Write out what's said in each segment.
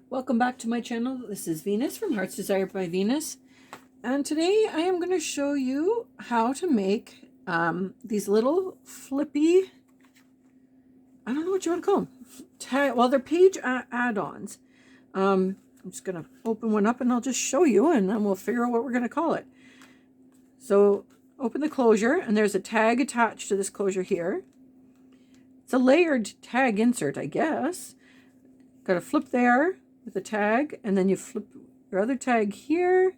Welcome back to my channel. This is Venus from Hearts Desired by Venus. And today I am going to show you how to make these little flippy, I don't know what you want to call them. Well, they're page add-ons. I'm just going to open one up and I'll just show you and then we'll figure out what we're going to call it. So open the closure and there's a tag attached to this closure here. It's a layered tag insert, I guess. Got a flip there with a tag, and then you flip your other tag here,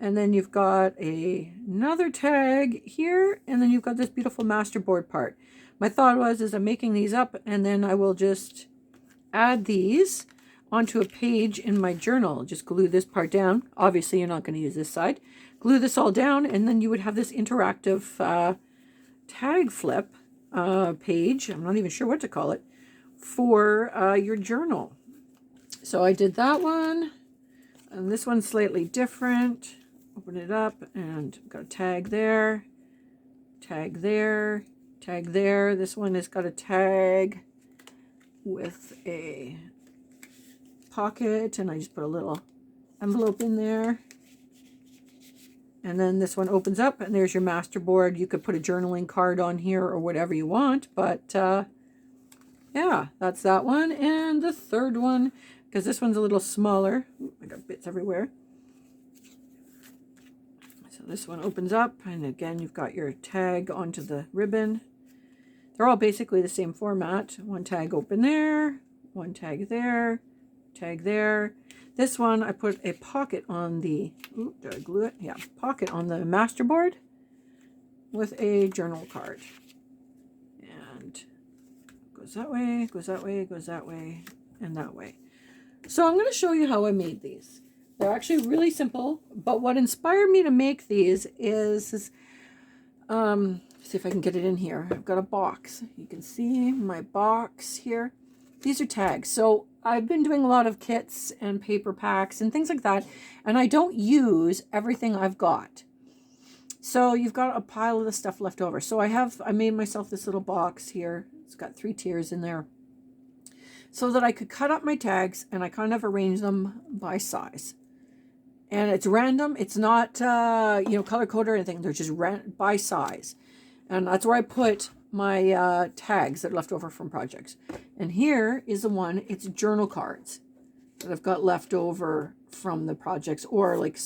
and then you've got another tag here, and then you've got this beautiful masterboard part. My thought was, I'm making these up, and then I will just add these onto a page in my journal. Just glue this part down. Obviously, you're not going to use this side. Glue this all down, and then you would have this interactive tag flip page. I'm not even sure what to call it for your journal. So I did that one, and this one's slightly different. Open it up, and got a tag there, tag there, tag there. This one has got a tag with a pocket, and I just put a little envelope in there. And then this one opens up, and there's your masterboard. You could put a journaling card on here or whatever you want, but yeah, that's that one. And the third one, because this one's a little smaller. Ooh, I got bits everywhere. So this one opens up, and again, you've got your tag onto the ribbon. They're all basically the same format. One tag open there, one tag there, tag there. This one, I put a pocket on the, ooh, did I glue it? Yeah, pocket on the masterboard with a journal card. And goes that way, goes that way, goes that way, and that way. So I'm going to show you how I made these. They're actually really simple, but what inspired me to make these is see if I can get it in here. I've got a box. You can see my box here. These are tags. So I've been doing a lot of kits and paper packs and things like that, and I don't use everything I've got. So you've got a pile of the stuff left over. So I made myself this little box here. It's got 3 tiers in there, so that I could cut up my tags, and I kind of arrange them by size. And it's random. It's not, color coded or anything. They're just by size. And that's where I put my tags that are left over from projects. And here is the one. It's journal cards that I've got left over from the projects, or like,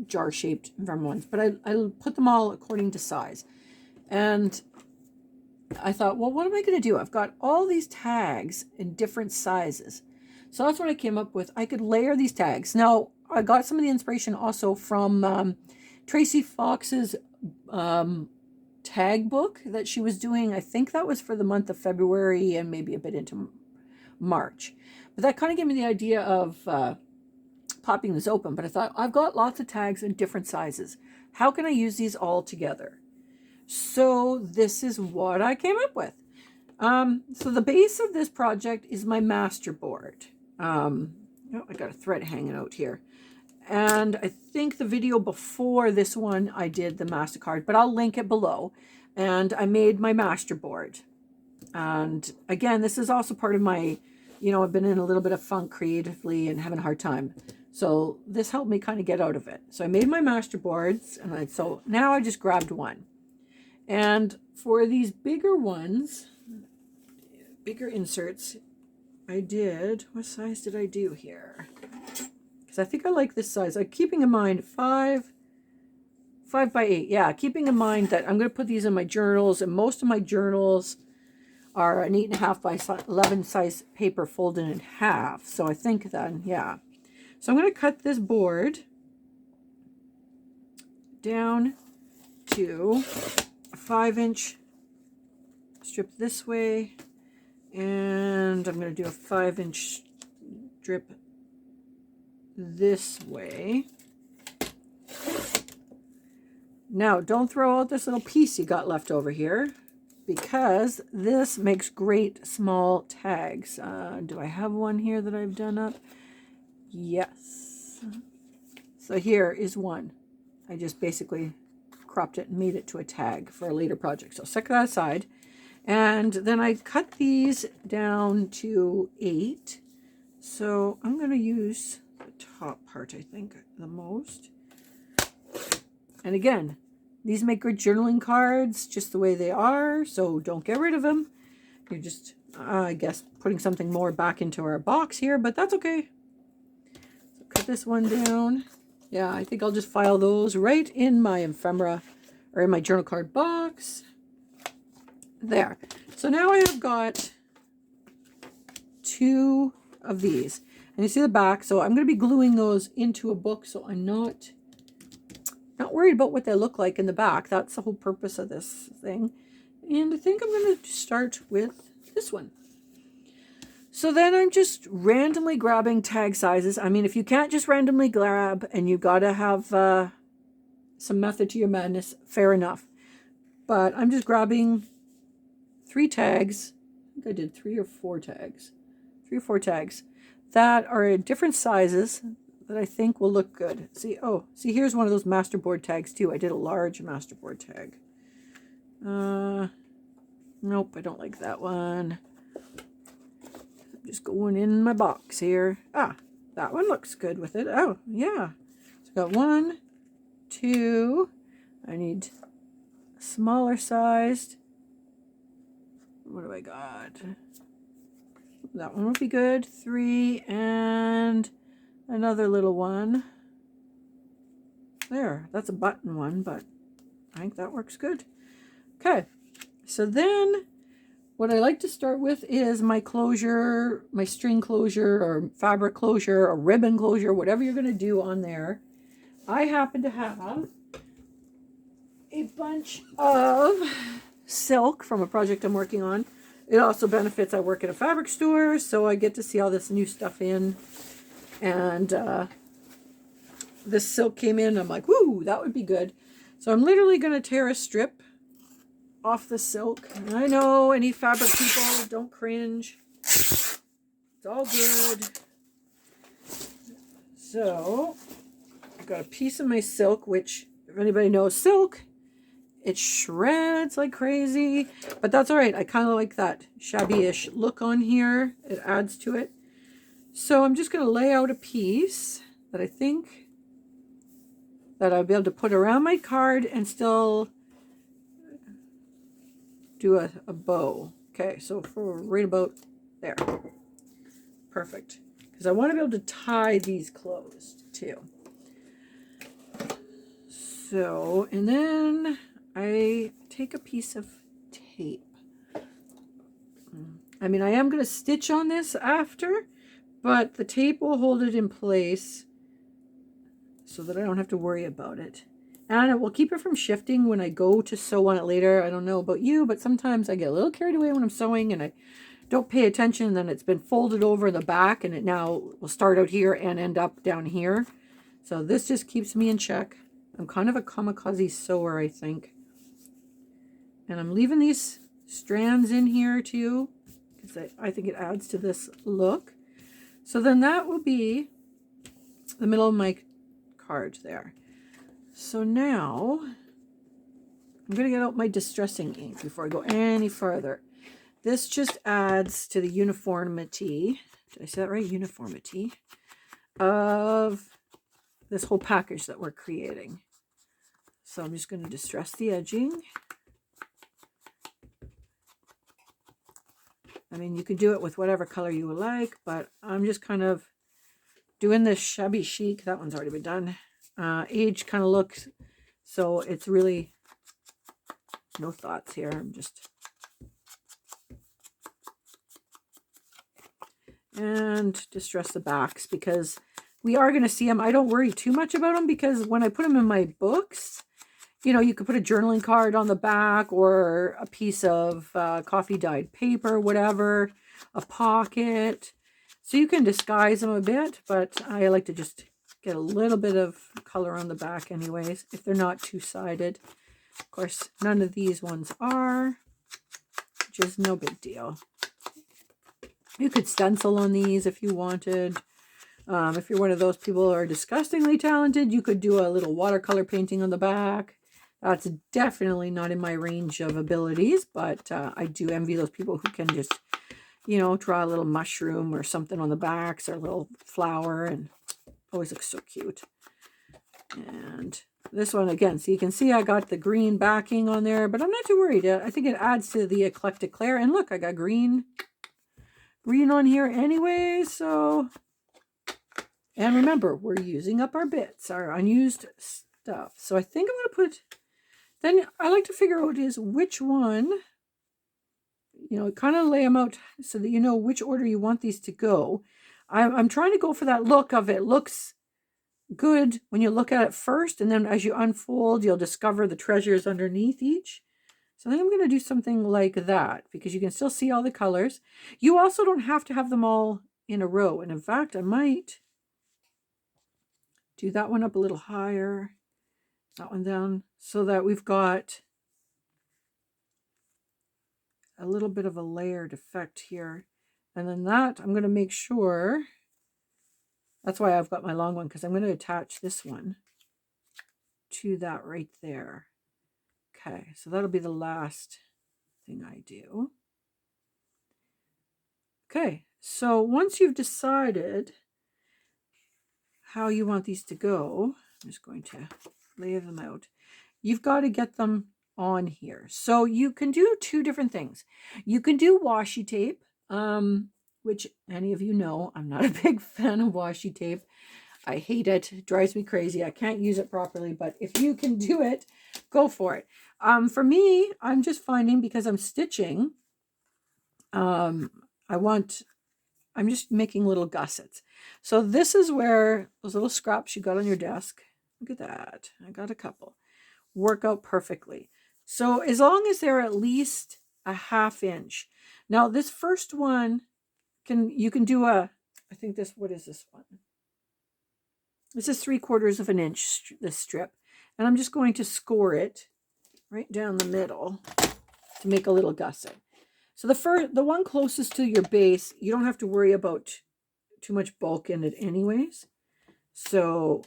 jar-shaped from ones. But I put them all according to size. And I thought, well, what am I going to do? I've got all these tags in different sizes. So that's what I came up with. I could layer these tags. Now, I got some of the inspiration also from Tracy Fox's tag book that she was doing. I think that was for the month of February and maybe a bit into March. But that kind of gave me the idea of popping this open. But I thought, I've got lots of tags in different sizes. How can I use these all together? So this is what I came up with. So the base of this project is my masterboard. Oh, I got a thread hanging out here. And I think the video before this one, I did the MasterCard, but I'll link it below. And I made my masterboard. And again, this is also part of my, I've been in a little bit of funk creatively and having a hard time. So this helped me kind of get out of it. So I made my masterboards, and so now I just grabbed one. And for these bigger ones, bigger inserts, I did, what size did I do here? Because I think I like this size. Keeping in mind 5 by 8. Yeah, keeping in mind that I'm going to put these in my journals, and most of my journals are an 8.5 by 11 size paper folded in half. So I think then, yeah. So I'm going to cut this board down to a 5-inch strip this way, and I'm going to do a 5-inch strip this way. Now, don't throw out this little piece you got left over here, because this makes great small tags. Do I have one here that I've done up? Yes. So here is one. I just basically cropped it and made it to a tag for a later project. So set that aside. And then I cut these down to 8 So I'm going to use the top part, I think, the most. And again, these make good journaling cards just the way they are, so don't get rid of them. You're just, I guess, putting something more back into our box here, but that's okay. So cut this one down. Yeah, I think I'll just file those right in my ephemera, or in my journal card box. There. So now I have got 2 of these. And you see the back, so I'm going to be gluing those into a book, so I'm not worried about what they look like in the back. That's the whole purpose of this thing. And I think I'm going to start with this one. So then I'm just randomly grabbing tag sizes. I mean, if you can't just randomly grab and you got to have some method to your madness, fair enough. But I'm just grabbing 3 tags. I think I did 3 or 4 tags. 3 or 4 tags that are different sizes that I think will look good. See, here's one of those masterboard tags too. I did a large masterboard tag. Nope, I don't like that one. I'm just going in my box here. Ah, that one looks good with it. Oh, yeah. So I got 1, 2. I need a smaller sized. What do I got? That one would be good. 3 and another little one. There, that's a button one, but I think that works good. Okay, so then what I like to start with is my closure, my string closure or fabric closure or ribbon closure, whatever you're going to do on there. I happen to have a bunch of silk from a project I'm working on. It also benefits, I work at a fabric store, so I get to see all this new stuff in. And this silk came in, I'm like, woo, that would be good. So I'm literally going to tear a strip off the silk. And I know any fabric people, don't cringe. It's all good. So I've got a piece of my silk, which, if anybody knows silk, it shreds like crazy. But that's all right. I kind of like that shabby-ish look on here. It adds to it. So I'm just going to lay out a piece that I think that I'll be able to put around my card and still do a bow. Okay, so for right about there. Perfect. Because I want to be able to tie these closed too. So, and then I take a piece of tape. I mean, I am going to stitch on this after, but the tape will hold it in place so that I don't have to worry about it. And it will keep it from shifting when I go to sew on it later. I don't know about you, but sometimes I get a little carried away when I'm sewing and I don't pay attention. And then it's been folded over the back and it now will start out here and end up down here. So this just keeps me in check. I'm kind of a kamikaze sewer, I think. And I'm leaving these strands in here too, because I think it adds to this look. So then that will be the middle of my card there. So now I'm going to get out my distressing ink before I go any further. This just adds to the uniformity, did I say that right? Uniformity of this whole package that we're creating. So I'm just going to distress the edging. I mean, you can do it with whatever color you would like, but I'm just kind of doing this shabby chic. That one's already been done. Age kind of looks, so it's really no thoughts here. I'm just, and distress the backs because we are going to see them. I don't worry too much about them because when I put them in my books, you know, you could put a journaling card on the back or a piece of coffee dyed paper, whatever, a pocket. So you can disguise them a bit, but I like to just get a little bit of color on the back anyways, if they're not two-sided. Of course, none of these ones are, which is no big deal. You could stencil on these if you wanted. If you're one of those people who are disgustingly talented, you could do a little watercolor painting on the back. That's definitely not in my range of abilities, but I do envy those people who can just you know, draw a little mushroom or something on the backs or a little flower, and always looks so cute. And this one again, so you can see I got the green backing on there, but I'm not too worried. I think it adds to the eclectic Claire. And look, I got green on here anyway. So, and remember, we're using up our bits, our unused stuff. So I think I'm going to put, then I like to figure out is which one, you know, kind of lay them out so that you know which order you want these to go. I'm trying to go for that look of it. Looks good when you look at it first, and then as you unfold, you'll discover the treasures underneath each. So I think I'm going to do something like that because you can still see all the colors. You also don't have to have them all in a row. And in fact, I might do that one up a little higher, that one down, so that we've got a little bit of a layered effect here. And then that, I'm going to make sure, that's why I've got my long one, because I'm going to attach this one to that right there. Okay, so that'll be the last thing I do. Okay, so once you've decided how you want these to go, I'm just going to lay them out. You've got to get them on here. So you can do two different things. You can do washi tape, which any of you know, I'm not a big fan of washi tape. I hate it. It drives me crazy. I can't use it properly, but if you can do it, go for it. For me, I'm just finding because I'm stitching, I'm just making little gussets. So this is where those little scraps you got on your desk, look at that. I got a couple, work out perfectly. So as long as they're at least a 1/2 inch. Now this first one, you can do I think this, what is this one? This is 3/4 of an inch, this strip. And I'm just going to score it right down the middle to make a little gusset. So the one closest to your base, you don't have to worry about too much bulk in it anyways. So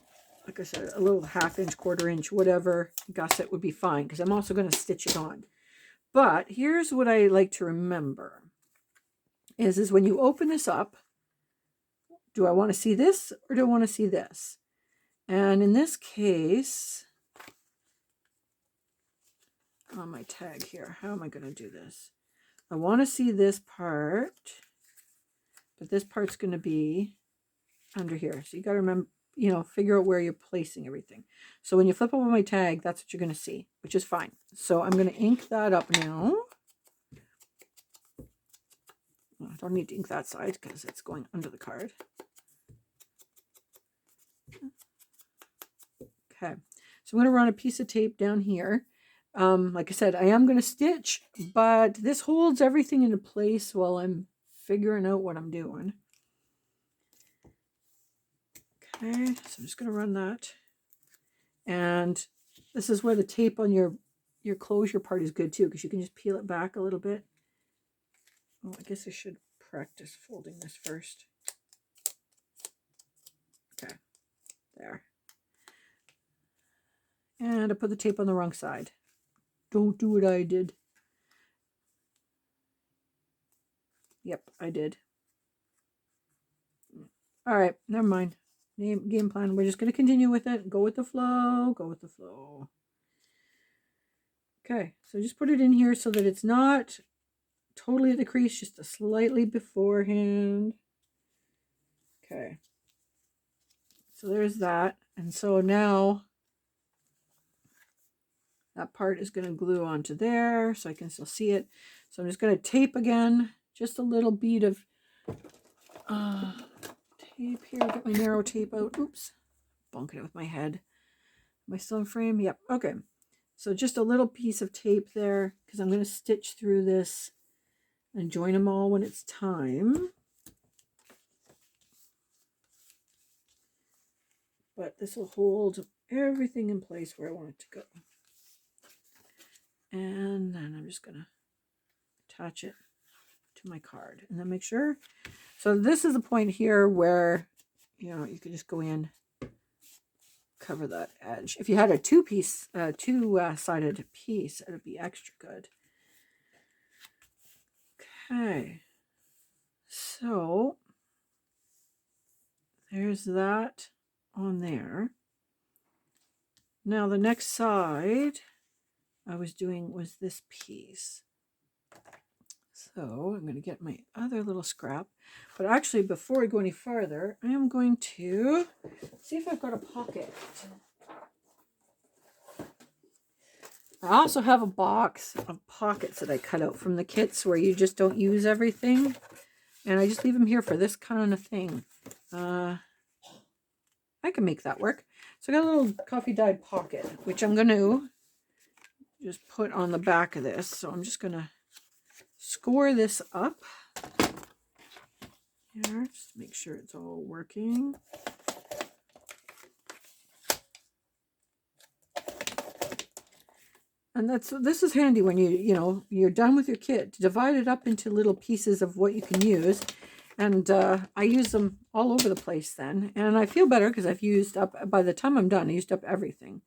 like I said, a little 1/2 inch, 1/4 inch, whatever gusset would be fine, because I'm also going to stitch it on. But here's what I like to remember is when you open this up, do I want to see this or do I want to see this? And in this case, on my tag here, how am I going to do this? I want to see this part, but this part's going to be under here. So you got to remember, you know, figure out where you're placing everything. So when you flip over my tag, that's what you're going to see, which is fine. So I'm going to ink that up now. I don't need to ink that side because it's going under the card. Okay, so I'm going to run a piece of tape down here. Like I said, I am going to stitch, but this holds everything into place while I'm figuring out what I'm doing. Okay, so I'm just going to run that. And this is where the tape on your closure part is good too, because you can just peel it back a little bit. Oh, I guess I should practice folding this first. Okay, there. And I put the tape on the wrong side. Don't do what I did. Yep, I did. All right, never mind. Game plan. We're just going to continue with it. Go with the flow. Go with the flow. Okay, so just put it in here so that it's not totally at the crease, just a slightly beforehand. Okay. So there's that. And so now that part is going to glue onto there so I can still see it. So I'm just going to tape again, just a little bead of tape here. Get my narrow tape out. Oops, bunking it with my head. Am I still in frame? Yep. Okay. So just a little piece of tape there because I'm going to stitch through this and join them all when it's time. But this will hold everything in place where I want it to go. And then I'm just going to attach it to my card and then make sure. So this is the point here where, you know, you can just go in, cover that edge. If you had a two-sided piece, it would be extra good. Okay. So there's that on there. Now the next side I was doing was this piece. So I'm going to get my other little scrap. But actually, before I go any farther, I am going to see if I've got a pocket. I also have a box of pockets that I cut out from the kits where you just don't use everything. And I just leave them here for this kind of thing. I can make that work. So I got a little coffee dyed pocket, which I'm going to just put on the back of this. So I'm just going to score this up here, just to make sure it's all working. And this is handy when you're done with your kit. Divide it up into little pieces of what you can use. And I use them all over the place then. And I feel better because I've used up, by the time I'm done, I used up everything.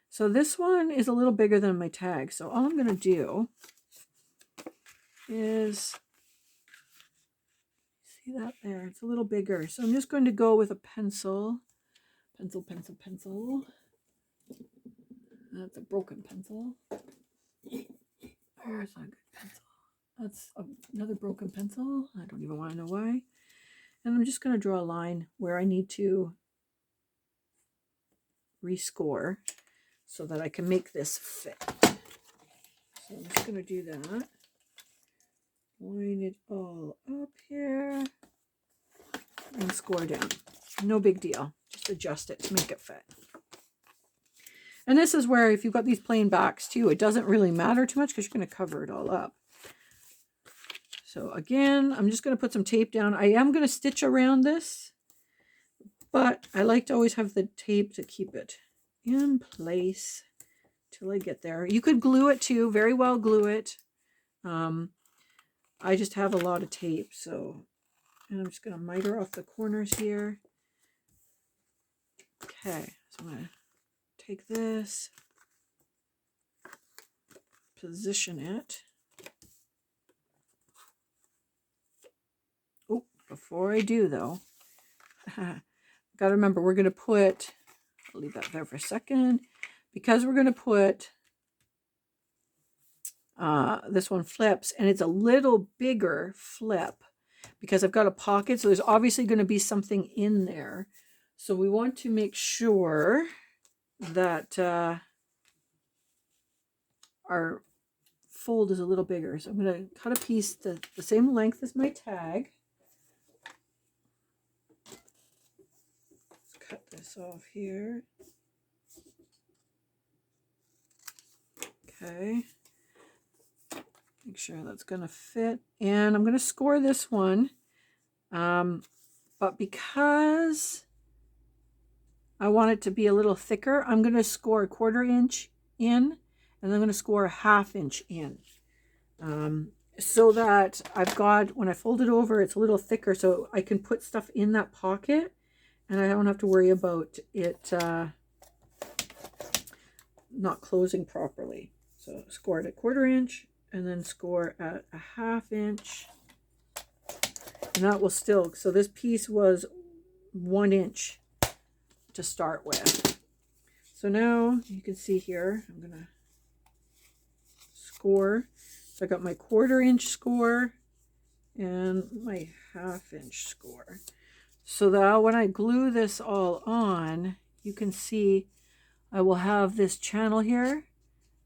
So this one is a little bigger than my tag. So all I'm going to do is, see that there? It's a little bigger. So I'm just going to go with a pencil. Pencil. That's a broken pencil. Where's a good pencil? That's another broken pencil. I don't even want to know why. And I'm just going to draw a line where I need to rescore so that I can make this fit. So I'm just going to do that. Line it all up here and score down. No big deal. Just adjust it to make it fit. And this is where, if you've got these plain backs too, it doesn't really matter too much because you're going to cover it all up. So again, I'm just going to put some tape down. I am going to stitch around this, but I like to always have the tape to keep it in place till I get there. You could glue it too, very well glue it. I just have a lot of tape, so, and I'm just going to miter off the corners here. Okay, so I'm going to take this, position it. Oh, before I do though, got to remember we're going to put, I'll leave that there for a second, because we're going to put, this one flips, and it's a little bigger flip because I've got a pocket, so there's obviously going to be something in there. So we want to make sure that our fold is a little bigger. So I'm going to cut a piece the same length as my tag. Let's cut this off here. Okay. Make sure that's going to fit. And I'm going to score this one. But because I want it to be a little thicker, I'm going to score a 1/4 inch in, and I'm going to score a 1/2 inch in. So that I've got, when I fold it over, it's a little thicker, so I can put stuff in that pocket, and I don't have to worry about it not closing properly. So score it at 1/4 inch, and then score at a 1/2 inch. And that will still, so this piece was 1 inch to start with. So now you can see here, I'm going to score. So I got my 1/4 inch score and my 1/2 inch score. So that when I glue this all on, you can see I will have this channel here.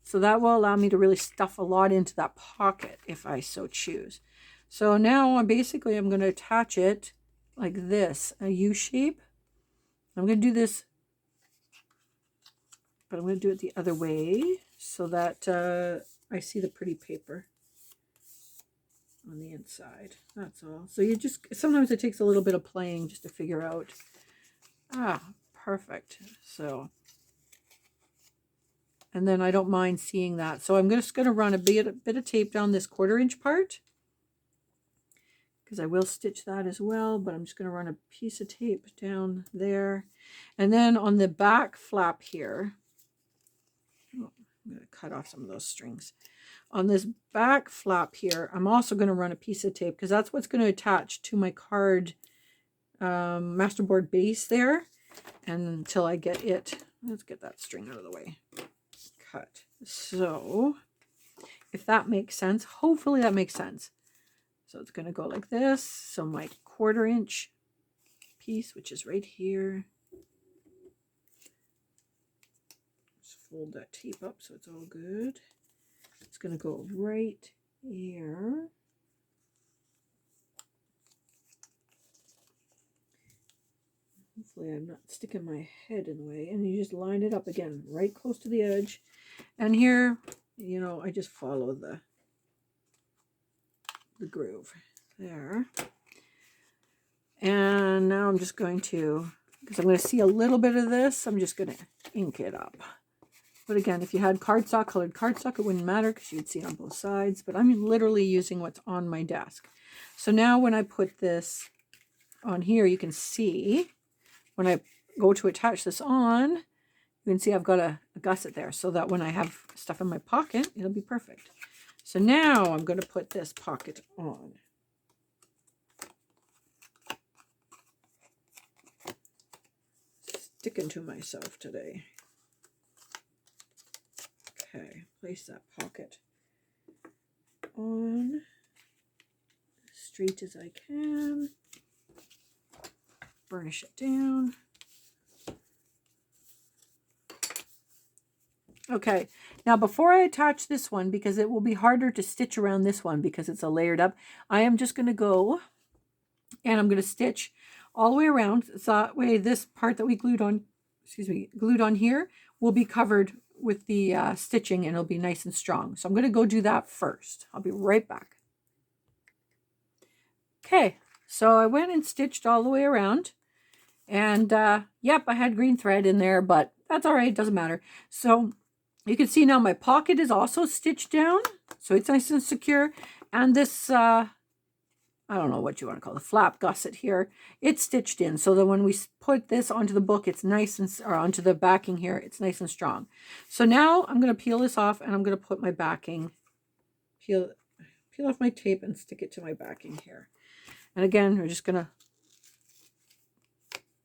So that will allow me to really stuff a lot into that pocket if I so choose. So now I'm going to attach it like this, a U shape. I'm going to do this, but I'm going to do it the other way so that I see the pretty paper on the inside. That's all. So you just, sometimes it takes a little bit of playing just to figure out. Perfect. So, and then I don't mind seeing that. So I'm just going to run a bit of tape down this 1/4 inch part, because I will stitch that as well, but I'm just going to run a piece of tape down there. And then on the back flap here, I'm going to cut off some of those strings. On this back flap here, I'm also going to run a piece of tape because that's what's going to attach to my card masterboard base there. And until I get it, let's get that string out of the way. Cut. So if that makes sense, hopefully that makes sense. So it's going to go like this. So my 1/4 inch piece, which is right here. Just fold that tape up so it's all good. It's going to go right here. Hopefully I'm not sticking my head in the way. And you just line it up again, right close to the edge. And here, you know, I just follow the groove there. And now I'm just going to, because I'm going to see a little bit of this, I'm just going to ink it up. But again, if you had cardstock, colored cardstock, it wouldn't matter because you'd see it on both sides. But I'm literally using what's on my desk. So now when I put this on here, you can see when I go to attach this on, you can see I've got a gusset there so that when I have stuff in my pocket, it'll be perfect. So now I'm going to put this pocket on. Sticking to myself today. Okay, place that pocket on as straight as I can. Burnish it down. Okay, now before I attach this one, because it will be harder to stitch around this one because it's a layered up, I am just going to go and I'm going to stitch all the way around. So that way this part that we glued on, glued on here will be covered with the stitching and it'll be nice and strong. So I'm going to go do that first. I'll be right back. Okay, so I went and stitched all the way around. And yep, I had green thread in there, but that's all right. It doesn't matter. So you can see now my pocket is also stitched down. So it's nice and secure. And this, I don't know what you want to call the flap gusset here, it's stitched in. So that when we put this onto the book, it's nice and, or onto the backing here, it's nice and strong. So now I'm going to peel this off and I'm going to put my backing, peel off my tape and stick it to my backing here. And again, we're just going to,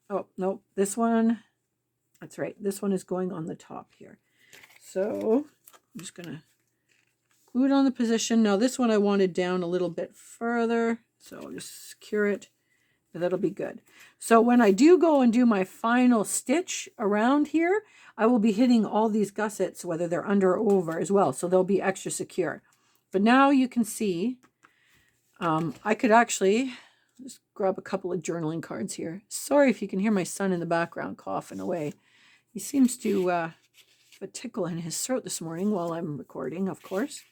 oh, no, this one, that's right. This one is going on the top here. So I'm just going to glue it on the position. Now this one I wanted down a little bit further. So I'll just secure it. But that'll be good. So when I do go and do my final stitch around here, I will be hitting all these gussets, whether they're under or over as well. So they'll be extra secure. But now you can see, I could actually just grab a couple of journaling cards here. Sorry if you can hear my son in the background coughing away. He seems to have a tickle in his throat this morning while I'm recording, of course.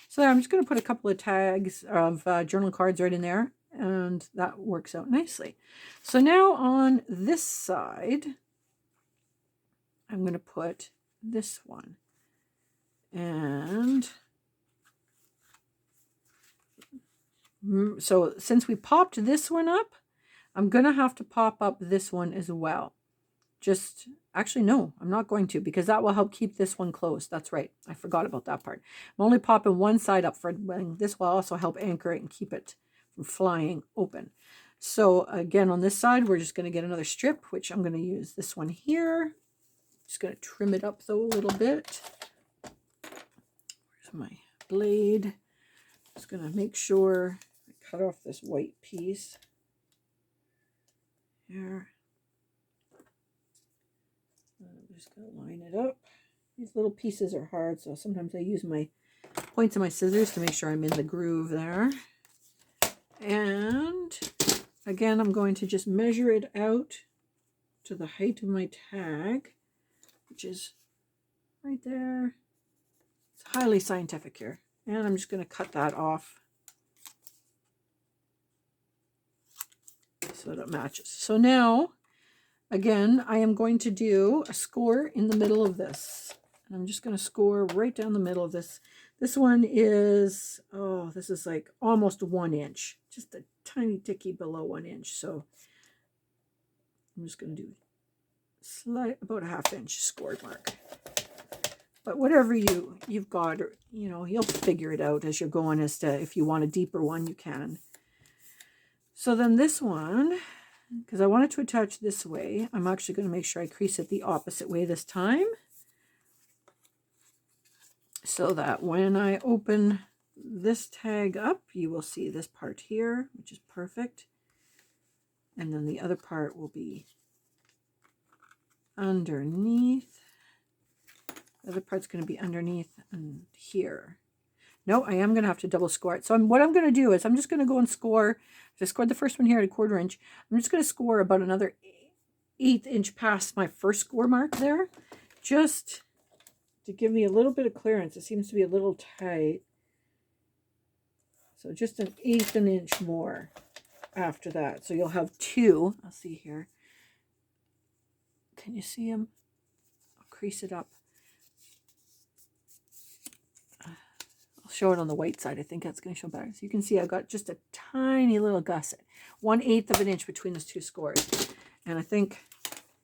So I'm just going to put a couple of tags of journaling cards right in there, and that works out nicely. So now on this side, I'm going to put this one. And so since we popped this one up, I'm going to have to pop up this one as well. Just, actually, no, I'm not going to, because that will help keep this one closed. That's right. I forgot about that part. I'm only popping one side up for this will also help anchor it and keep it from flying open. So again, on this side, we're just going to get another strip, which I'm going to use this one here. Just going to trim it up though a little bit. Where's my blade? Just going to make sure I cut off this white piece here. I'm just going to line it up. These little pieces are hard, so sometimes I use my points of my scissors to make sure I'm in the groove there. And again, I'm going to just measure it out to the height of my tag, which is right there. It's highly scientific here. And I'm just going to cut that off so that it matches. So now, again, I am going to do a score in the middle of this. And I'm just going to score right down the middle of this. This one is, oh, this is like almost 1 inch. Just a tiny ticky below 1 inch. So I'm just going to do about a 1/2 inch scored mark. But whatever you've got, or, you know, you'll figure it out as you're going as to if you want a deeper one, you can. So then this one, because I wanted to attach this way, I'm actually going to make sure I crease it the opposite way this time, so that when I open this tag up, you will see this part here, which is perfect. And then the other part will be underneath. The other part's going to be underneath and here. No, I am going to have to double score it. So what I'm going to do is I'm just going to go and score. I scored the first one here at 1/4 inch. I'm just going to score about another 1/8 inch past my first score mark there, just to give me a little bit of clearance. It seems to be a little tight. So just 1/8 inch more after that. So you'll have 2. I'll see here. Can you see them? I'll crease it up. Show it on the white side. I think that's going to show better. So you can see I've got just a tiny little gusset, 1/8 of an inch between those 2 scores. And I think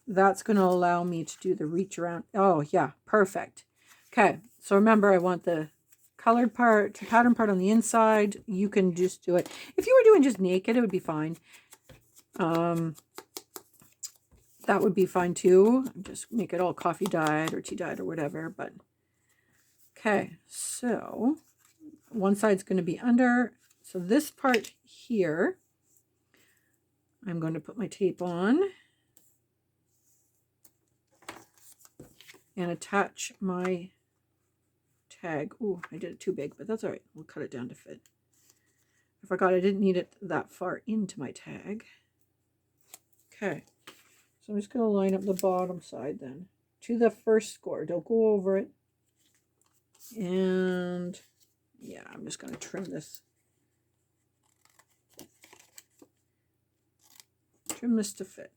that's going to allow me to do the reach around. Oh yeah, perfect. Okay, so remember, I want the colored part, pattern part on the inside. You can just do it. If you were doing just naked, it would be fine. That would be fine too. Just make it all coffee dyed or tea dyed or whatever. But okay, so one side's going to be under. So this part here, I'm going to put my tape on and attach my tag. Oh, I did it too big, but that's all right. We'll cut it down to fit. I forgot I didn't need it that far into my tag. Okay, so I'm just going to line up the bottom side then to the first score. Don't go over it. And yeah, I'm just going to trim this. Trim this to fit.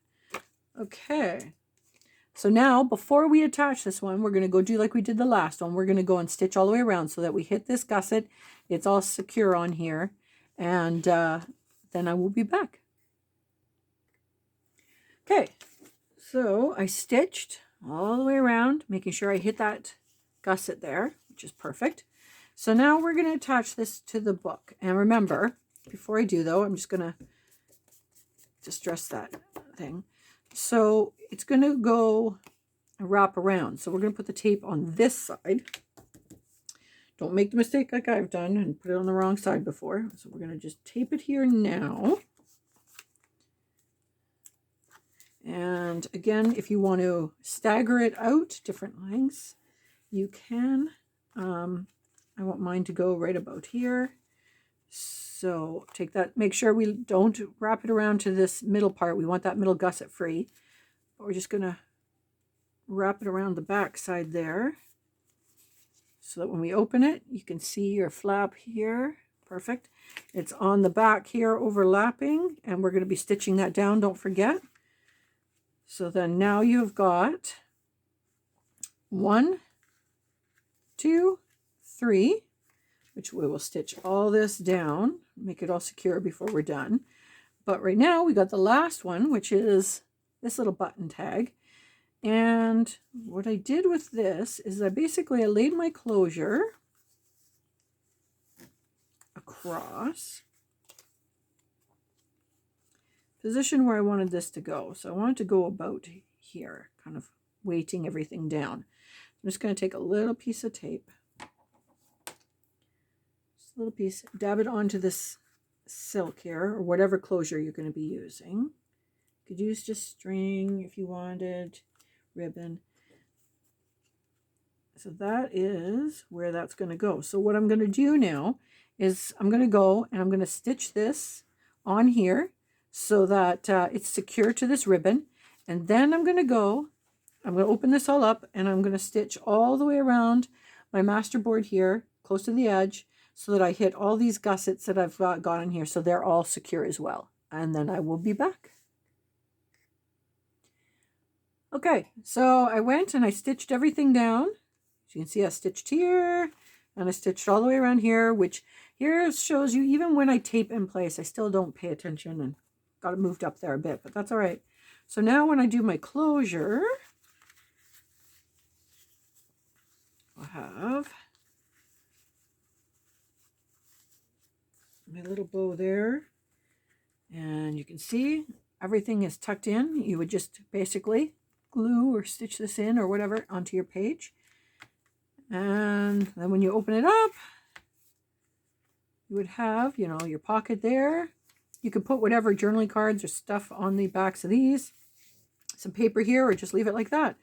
Okay. So now, before we attach this one, we're going to go do like we did the last one. We're going to go and stitch all the way around so that we hit this gusset. It's all secure on here. And then I will be back. Okay. So I stitched all the way around, making sure I hit that gusset there, which is perfect. So now we're going to attach this to the book. And remember, before I do though, I'm just going to distress that thing. So it's going to go wrap around. So we're going to put the tape on this side. Don't make the mistake like I've done and put it on the wrong side before. So we're going to just tape it here now. And again, if you want to stagger it out different lengths, you can. I want mine to go right about here. So take that, make sure we don't wrap it around to this middle part. We want that middle gusset free. But we're just going to wrap it around the back side there, so that when we open it, you can see your flap here. Perfect. It's on the back here overlapping, and we're going to be stitching that down, don't forget. So then now you've got 1, 2, 3, which we will stitch all this down, make it all secure before we're done. But right now we got the last one, which is this little button tag. And what I did with this is I laid my closure across, position where I wanted this to go. So I wanted to go about here, kind of weighting everything down. I'm just going to take a little piece of tape, just a little piece, dab it onto this silk here, or whatever closure you're going to be using. You could use just string if you wanted, ribbon. So that is where that's going to go. So what I'm going to do now is I'm going to go and I'm going to stitch this on here so that it's secure to this ribbon. And then I'm going to open this all up and I'm going to stitch all the way around my master board here, close to the edge, so that I hit all these gussets that I've got on here, so they're all secure as well. And then I will be back. Okay, so I went and I stitched everything down. As you can see, I stitched here and I stitched all the way around here, which here shows you even when I tape in place, I still don't pay attention and got it moved up there a bit, but that's all right. So now when I do my closure, I'll have my little bow there. And you can see everything is tucked in. You would just basically glue or stitch this in or whatever onto your page. And then when you open it up, you would have, you know, your pocket there. You could put whatever journaling cards or stuff on the backs of these. Some paper here, or just leave it like that.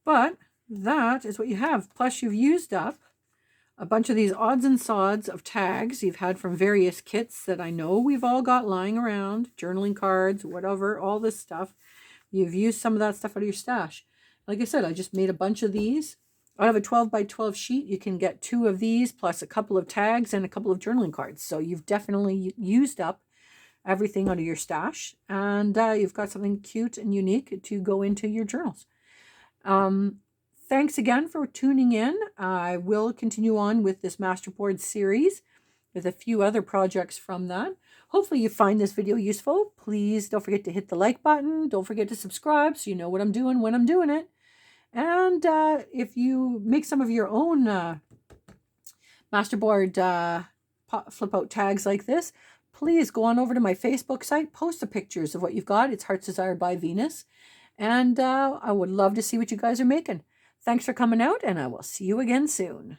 But that is what you have. Plus you've used up a bunch of these odds and sods of tags you've had from various kits that I know we've all got lying around. Journaling cards, whatever, all this stuff. You've used some of that stuff out of your stash. Like I said, I just made a bunch of these. Out of a 12 by 12 sheet, you can get 2 of these plus a couple of tags and a couple of journaling cards. So you've definitely used up everything out of your stash, and you've got something cute and unique to go into your journals. Thanks again for tuning in. I will continue on with this masterboard series with a few other projects from that. Hopefully you find this video useful. Please don't forget to hit the like button. Don't forget to subscribe so you know what I'm doing when I'm doing it. And if you make some of your own masterboard flip out tags like this, please go on over to my Facebook site, post the pictures of what you've got. It's Heart's Desire by Venus. And I would love to see what you guys are making. Thanks for coming out, and I will see you again soon.